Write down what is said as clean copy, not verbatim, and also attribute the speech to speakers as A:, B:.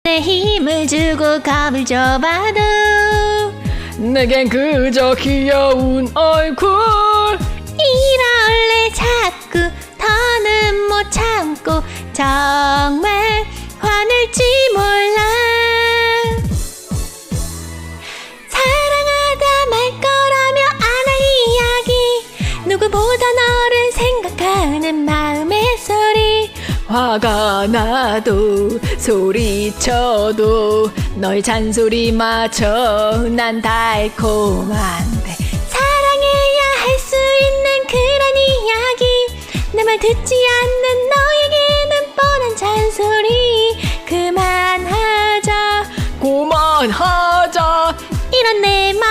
A: 내 힘을 주고 겁을 줘봐도
B: 내겐 그저 귀여운 얼굴.
A: 이럴래 자꾸 더는 못 참고 정말 화낼지 몰라. 사랑하다 말 거라며 안 할 이야기 누구보다 너를 생각하는 마음의 소리.
B: 화가 나도 소리쳐도 널 잔소리마저 난 달콤한데.
A: 사랑해야 할 수 있는 그런 이야기 내 말 듣지 않는 너에게는 뻔한 잔소리. 그만하자
B: 그만하자.
A: 이런 내 말